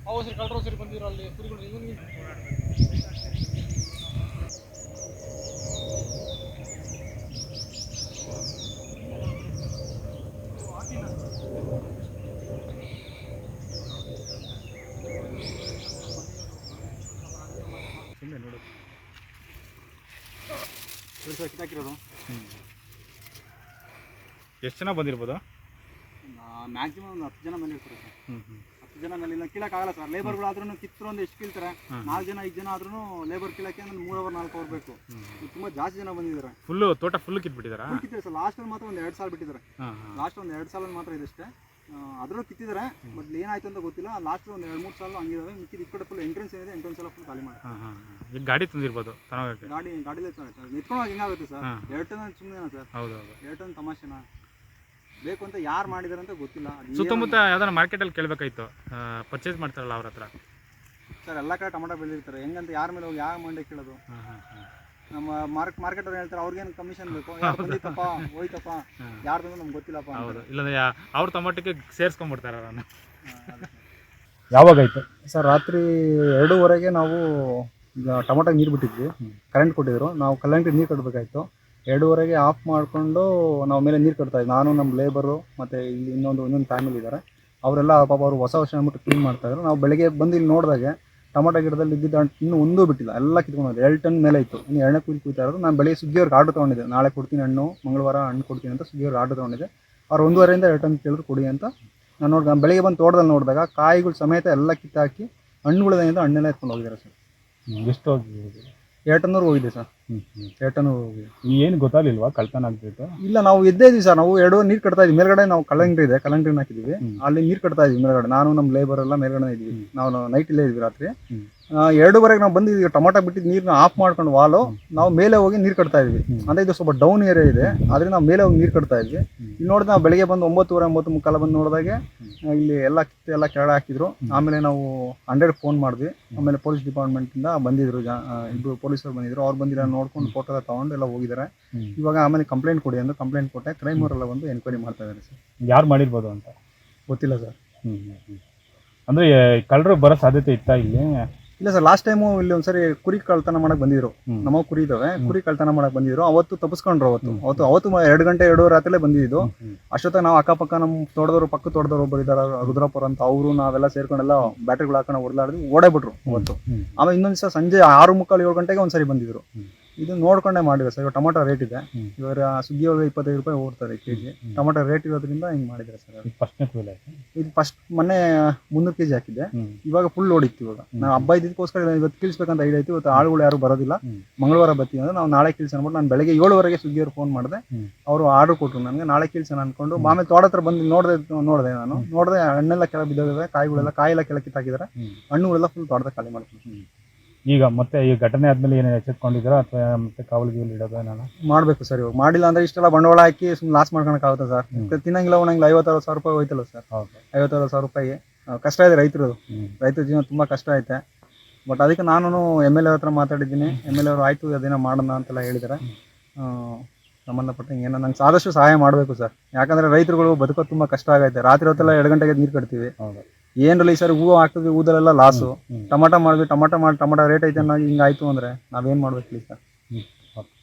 ಸರಿ ಕಳ್ಳರು ಸರಿ ಬಂದಿರೋ ಅಲ್ಲಿ ಕುರಿಗಳು ಇವನಿಗೆ ಸುಮ್ಮನೆ ನೋಡು ಕಿತ್ತಾಕಿರೋದು. ಎಷ್ಟು ಜನ ಬಂದಿರ್ಬೋದು? ಮ್ಯಾಕ್ಸಿಮಮ್ ಒಂದು 10 ಜನ ಬಂದಿರ್ತಾರೆ ಸರ್. 10 ಜನ ಮೇಲೆ ಕೀಳಕ್ಕಾಗಲ್ಲ ಸರ್. ಲೇಬರ್ಗಳಾದ್ರೂ ಕಿತ್ತರು ಒಂದು ಎಷ್ಟು ಕೀಳ್ತಾರೆ? 4 ಜನ 5 ಜನ ಆದ್ರೂ ಲೇಬರ್ ಕೀಳಕ್ಕೆ ಅಂದ್ರೆ 3 ಅವರ್ 4 ಅವರ್ ಬೇಕು. ತುಂಬಾ ಜಾಸ್ತಿ ಜನ ಬಂದಿದ್ದಾರೆ. ಫುಲ್ಲು ತೋಟ ಫುಲ್ಲು ಕಿತ್ಬಿಟ್ಟಿದ್ದಾರಾ? ಕಿತ್ತಿದ್ದಾರೆ ಸರ್. ಲಾಸ್ಟಲ್ಲಿ ಮಾತ್ರ ಒಂದು 2 ಸಾಲ ಬಿಟ್ಟಿದ್ದಾರೆ. ಲಾಸ್ಟ್ ಒಂದು 2 ಸಾಲ ಮಾತ್ರ ಇದಷ್ಟೇ. ಅದರಲ್ಲೂ ಕಿತ್ತಿದ್ದಾರೆ. ಬಟ್ ಏನಾಯ್ತು ಅಂತ ಗೊತ್ತಿಲ್ಲ. ಲಾಸ್ಟ್ ಒಂದು 2-3 ಸಾಲ ಹಂಗಿದಾವೆ. ಮಿಕ್ಕಿದ ಈ ಕಡೆ ಫುಲ್ ಎಂಟ್ರೆನ್ಸ್ ಏನಿದೆ, ಎಂಟ್ರೆನ್ಸ್ ಎಲ್ಲ ಫುಲ್ ಖಾಲಿ ಮಾಡಿ. ಈಗ ಗಾಡಿ ತಂದಿರ್ಬೋದು ಗಾಡಿಲೇ ಸರ್. ಎತ್ಕೊಂಡು ಹೆಂಗಾಗುತ್ತೆ ಸರ್? 2 ಟನ್ ಸುಮ್ಮನೆ ಸರ್. ಹೌದು 2 ಟನ್ ತಮಾಷೆನಾ? ಬೇಕು ಅಂತ ಯಾರು ಮಾಡಿದಾರೆ ಅಂತ ಗೊತ್ತಿಲ್ಲ. ಸುತ್ತಮುತ್ತ ಯಾವ್ದಾರ ಮಾರ್ಕೆಟಲ್ಲಿ ಕೇಳಬೇಕಾಯ್ತು, ಪರ್ಚೇಸ್ ಮಾಡ್ತಾರಲ್ಲ ಅವ್ರ ಹತ್ರ. ಸರ್ ಎಲ್ಲ ಕಡೆ ಟೊಮೊಟೊ ಬೆಳೆದಿರ್ತಾರೆ. ಹೆಂಗಂತ ಯಾರ ಮೇಲೆ ಹೋಗಿ ಯಾವ ಮಂಡೆ ಕೇಳೋದು? ನಮ್ಮ ಮಾರ್ಕೆಟ್ ಅವ್ರು ಹೇಳ್ತಾರೆ ಅವ್ರಿಗೇನು ಕಮಿಷನ್ ಬೇಕು, ಬಂದಿತ್ತಪ್ಪ ಹೋಯ್ತಪ್ಪ ಯಾರ್ದು ನಮ್ಗೆ ಗೊತ್ತಿಲ್ಲಪ್ಪ. ಹೌದು, ಇಲ್ಲಾಂದ್ರೆ ಅವ್ರ ಟೊಮೊಟೊಗೆ ಸೇರಿಸ್ಕೊಂಡ್ಬಿಡ್ತಾರೆ ಅವರನ್ನು. ಯಾವಾಗಾಯ್ತು ಸರ್? ರಾತ್ರಿ 2:30ಗೆ ನಾವು ಈಗ ಟೊಮೊಟೊಗೆ ನೀರು ಬಿಟ್ಟಿದ್ವಿ. ಕರೆಂಟ್ ಕೊಟ್ಟಿದ್ರು. ನಾವು ಕಲ್ಲಂಗಡಿ ನೀರು ಕಟ್ಟಬೇಕಾಯ್ತು. 2:30ಗೆ ಆಫ್ ಮಾಡಿಕೊಂಡು ನಾವು ಮೇಲೆ ನೀರು ಕಟ್ತಾಯಿದ್ವಿ. ನಾನು ನಮ್ಮ ಲೇಬರು ಮತ್ತು ಇಲ್ಲಿ ಇನ್ನೊಂದು ಫ್ಯಾಮಿಲಿ ಇದ್ದಾರೆ. ಅವರೆಲ್ಲ ಪಾಪ ಅವರು ಹೊಸ ವರ್ಷ ಅಂದ್ಬಿಟ್ಟು ಕ್ಲೀನ್ ಮಾಡ್ತಾಯಿದ್ರು. ನಾವು ಬೆಳಗ್ಗೆ ಬಂದು ಇಲ್ಲಿ ನೋಡಿದಾಗೆ ಟೊಮೊಟೊ ಗಿಡದಲ್ಲಿ ಇದ್ದಿದ್ದು ಇನ್ನೂ ಒಂದೂ ಬಿಟ್ಟಿಲ್ಲ, ಎಲ್ಲ ಕಿತ್ಕೊಂಡು 2 ಟನ್ ಮೇಲೆ ಇತ್ತು. ಇನ್ನು 2ನೇ ಕುಯ್ತಾ ಇರೋದು. ನಾನು ಬೆಳಗ್ಗೆ ಸುಗ್ಗಿಯವ್ರಿಗೆ ಆರ್ಡ್ರ್ ತೊಗೊಂಡಿದ್ದೆ, ನಾಳೆ ಕೊಡ್ತೀನಿ ಹಣ್ಣು, ಮಂಗಳವಾರ ಹಣ್ಣು ಕೊಡ್ತೀನಿ ಅಂತ ಸುಗ್ಗಿಯವ್ರಿಗೆ ಆರ್ಡ್ರ್ ತೊಗೊಂಡಿದ್ದೆ. ಅವ್ರು 1.5 2 ಟನ್ ಕೇಳಿದ್ರು ಕೊಡಿ ಅಂತ. ನಾನು ಬೆಳಗ್ಗೆ ಬಂದು ತೋಟದಲ್ಲಿ ನೋಡಿದಾಗ ಕಾಯಿಗಳು ಸಮೇತ ಎಲ್ಲ ಕಿತ್ತಾಕಿ ಹಣ್ಣುಗಳೇನಿದೆ ಹಣ್ಣೆಲ್ಲ ಎತ್ಕೊಂಡು ಹೋಗಿದ್ದಾರೆ ಸರ್. ಎಷ್ಟು ಹೋಗಿ? 2 ಟನ್ನೂರು ಹೋಗಿದೆ ಸರ್. 2 ಟನ್ನೂರು ಹೋಗಿದೆ. ಏನು ಗೊತ್ತಾಗಲಿಲ್ವಾ ಕಳ್ತನ ಆಗ್ಬಿಟ್ಟು? ಇಲ್ಲ, ನಾವು ಎದ್ದೇ ಇದೀವಿ ಸರ್. ನಾವು 2 ನೀರು ಕಟ್ತಾ ಇದ್ವಿ. ಮೇಲ್ಗಡೆ ನಾವು ಕಲ್ಲಂಗಡಿ ಇದೆ, ಕಲ್ಲಂಗಡಿನ ಹಾಕಿದ್ವಿ. ಅಲ್ಲಿ ನೀರು ಕಟ್ತಾ ಇದ್ವಿ ಮೇಲ್ಗಡೆ. ನಾನು ನಮ್ಮ ಲೇಬರ್ ಎಲ್ಲ ಮೇಲ್ಗಡೆ ಇದ್ವಿ. ನಾವು ನೈಟ್ ಇಲ್ಲೇ ಇದ್ವಿ ರಾತ್ರಿ. 2:30ಗೆ ನಾವು ಬಂದಿದ್ವಿ. ಟೊಮೊಟೊ ಬಿಟ್ಟಿದ್ದು ನೀರನ್ನ ಆಫ್ ಮಾಡ್ಕೊಂಡು ವಾಲು ನಾವು ಮೇಲೆ ಹೋಗಿ ನೀರು ಕಟ್ತಾ ಇದ್ವಿ. ಅಂದರೆ ಇದು ಸ್ವಲ್ಪ ಡೌನ್ ಏರಿಯಾ ಇದೆ, ಆದರೆ ನಾವು ಮೇಲೆ ಹೋಗಿ ನೀರು ಕಟ್ತಾ ಇದ್ವಿ. ಇಲ್ಲಿ ನೋಡಿದ್ರೆ ನಾವು ಬೆಳಗ್ಗೆ ಬಂದು 9:30 9:45 ಬಂದು ನೋಡಿದಾಗೆ ಇಲ್ಲಿ ಎಲ್ಲ ಕಿತ್ತು ಎಲ್ಲ ಕೆಳಗೆ ಹಾಕಿದ್ರು. ಆಮೇಲೆ ನಾವು 100 ಫೋನ್ ಮಾಡಿದ್ವಿ. ಆಮೇಲೆ ಪೊಲೀಸ್ ಡಿಪಾರ್ಟ್ಮೆಂಟಿಂದ ಬಂದಿದ್ರು, ಇಬ್ಬರು ಪೊಲೀಸರು ಬಂದಿದ್ರು. ಅವ್ರು ಬಂದಿರೋ ನೋಡ್ಕೊಂಡು ಫೋಟೋ ಎಲ್ಲ ತೊಗೊಂಡು ಎಲ್ಲ ಹೋಗಿದ್ದಾರೆ. ಇವಾಗ ಆಮೇಲೆ ಕಂಪ್ಲೇಂಟ್ ಕೊಡಿ ಅಂತ ಕಂಪ್ಲೇಂಟ್ ಕೊಟ್ಟೆ. ಕ್ರೈಮ್ ಅವರೆಲ್ಲ ಬಂದು ಎನ್ಕ್ವೈರಿ ಮಾಡ್ತಾ ಇದ್ದಾರೆ ಸರ್. ಯಾರು ಮಾಡಿರ್ಬೋದು ಅಂತ ಗೊತ್ತಿಲ್ಲ ಸರ್. ಅಂದರೆ ಕಳ್ಳರು ಬರೋ ಸಾಧ್ಯತೆ ಇತ್ತಾ ಇಲ್ಲಿ? ಇಲ್ಲ ಸರ್, ಲಾಸ್ಟ್ ಟೈಮು ಇಲ್ಲಿ ಒಂದ್ಸರಿ ಕುರಿ ಕಳ್ತನ ಮಾಡಕ್ಕೆ ಬಂದಿದ್ರು. ನಮ್ಮ ಕುರಿ ಇದಾವೆ, ಕುರಿ ಕಳ್ತನ ಮಾಡಕ್ಕೆ ಬಂದಿದ್ರು. ಅವತ್ತು ತಪ್ಪಿಸ್ಕೊಂಡ್ರು. ಅವತ್ತು 2 ಗಂಟೆ 2 ರಾತ್ರಿಲೇ ಬಂದಿದ್ದು. ಅಷ್ಟೊತ್ತ ನಾವು ಅಕ್ಕಪಕ್ಕ ನಮ್ಮ ತೋಟದವರು, ಪಕ್ಕ ತೋಟದವರು ಒಬ್ಬರು ಇದ್ದಾರೆ, ರುದ್ರಪುರ ಅಂತ. ಅವರು ನಾವೆಲ್ಲ ಸೇರ್ಕೊಂಡೆಲ್ಲ ಬ್ಯಾಟ್ರಿಗಳು ಹಾಕೊಂಡು ಹೊಡೆದಾಡಿದ್ವಿ, ಓಡೇ ಬಿಟ್ರು ಅವತ್ತು. ಆಮೇಲೆ ಇನ್ನೊಂದು ದಿವಸ ಸಂಜೆ 6:45 7 ಗಂಟೆಗೆ ಒಂದ್ಸರಿ ಬಂದಿದ್ರು. ಇದು ನೋಡ್ಕೊಂಡೇ ಮಾಡಿದ್ರೆ ಸರ್. ಇವಾಗ ಟೊಮೊಟೊ ರೇಟ್ ಇದೆ. ಇವಾಗ ಸುಗ್ಗಿಯೊಳಗೆ 25 ರೂಪಾಯಿ ಹೋಗ್ತಾರೆ kg. ಟೊಮೊಟೊ ರೇಟ್ ಇರೋದ್ರಿಂದ ಹಿಂಗೆ ಮಾಡಿದ್ದಾರೆ ಸರ್. ಇದು ಫಸ್ಟ್ ಮೊನ್ನೆ 300 kg ಹಾಕಿದ್ದೆ. ಇವಾಗ ಫುಲ್ ಓಡಿತ್ತು. ಇವಾಗ ನಾವು ಹಬ್ಬ ಇದಕ್ಕೋಸ್ಕರ ಇವತ್ತು ಕೀಳ್ಸ್ಬೇಕಂತ ಐಡಿಯಾ ಇತ್ತು. ಇವತ್ತು ಆಳುಗಳು ಯಾರು ಬರೋದಿಲ್ಲ, ಮಂಗಳವಾರ ಬರ್ತೀವಿ ಅಂದ್ರೆ ನಾವು ನಾಳೆ ಕೀಳ್ಸೋಣ ಅಂದ್ಬಿಟ್ಟು ನಾನು ಬೆಳಗ್ಗೆ 7:00ಗೆ ಸುಗ್ಗಿಯವ್ರು ಫೋನ್ ಮಾಡಿದೆ. ಅವರು ಆರ್ಡರ್ ಕೊಟ್ಟರು ನನಗೆ, ನಾಳೆ ಕೀಳ್ಸೋಣ ಅನ್ಕೊಂಡು. ಆಮೇಲೆ ತೋಟ ಹತ್ರ ಬಂದು ನೋಡಿದೆ ನಾನು. ನೋಡಿದೆ ಹಣ್ಣೆಲ್ಲ ಕೆಳಗೆ ಬಿದ್ದೋಗಿದೆ, ಕಾಯಿಗಳೆಲ್ಲ ಕೆಳಗೆ ಕಿತ್ತಾಕಿದ್ದಾರೆ. ಹಣ್ಣುಗಳೆಲ್ಲ ಫುಲ್ ತೋಟದ ಖಾಲಿ ಮಾಡ್ತೀನಿ. ಈಗ ಮತ್ತೆ ಈ ಘಟನೆ ಆದ್ಮೇಲೆ ಏನು ಎಚ್ಚೆತ್ಕೊಂಡಿದ್ದೀರಾ ಅಥವಾ ಮತ್ತೆ ಕಾವಲಿಗೆ ಇಡೋದು ಏನಾರ ಮಾಡಬೇಕು ಸರ್? ಇವಾಗ ಮಾಡಿಲ್ಲ ಅಂದ್ರೆ ಇಷ್ಟೆಲ್ಲ ಬಂಡವಾಳ ಹಾಕಿ ಸುಮ್ಮನೆ ಲಾಸ್ ಮಾಡ್ಕೊಳಕ್ಕಾಗುತ್ತೆ ಸರ್. ತಿನ್ನಂಗಿಲ್ಲ ಉಣಂಗಿಲ್ಲ. 50-60 ರೂಪಾಯಿ ಹೋಯ್ತಲ್ಲ ಸರ್. 50-60 ರೂಪಾಯಿ ಕಷ್ಟ ಇದೆ ರೈತರ ಜೀವನ ತುಂಬ ಕಷ್ಟ ಐತೆ. ಬಟ್ ಅದಕ್ಕೆ ನಾನು MLA ಹತ್ರ ಮಾತಾಡಿದ್ದೀನಿ. MLA ಅವರು ಆಯಿತು ಅದೇನೋ ಮಾಡೋಣ ಅಂತೆಲ್ಲ ಹೇಳಿದ್ದಾರೆ. ಸಂಬಂಧಪಟ್ಟ ಏನೋ ನಂಗೆ ಆದಷ್ಟು ಸಹಾಯ ಮಾಡಬೇಕು ಸರ್. ಯಾಕಂದರೆ ರೈತರುಗಳು ಬದುಕೋದು ತುಂಬ ಕಷ್ಟ ಆಗೈತೆ. ರಾತ್ರಿ ಹೊತ್ತೆಲ್ಲ 2 ಗಂಟೆಗೆ ನೀರು ಕಟ್ತೀವಿ. ಏನ್ರಲ್ಲಿ ಸರ್, ಹೂವು ಹಾಕಿದ್ವಿ, ಹೂದಲ್ಲೆಲ್ಲ ಲಾಸು. ಟೊಮೊಟೊ ಮಾಡಿದ್ವಿ, ಟೊಮೊಟೊ ರೇಟ್ ಐತೆ ಅನ್ನೋ ಹಿಂಗಾಯ್ತು ಅಂದರೆ ನಾವೇನು ಮಾಡ್ಬೇಕು ಸರ್?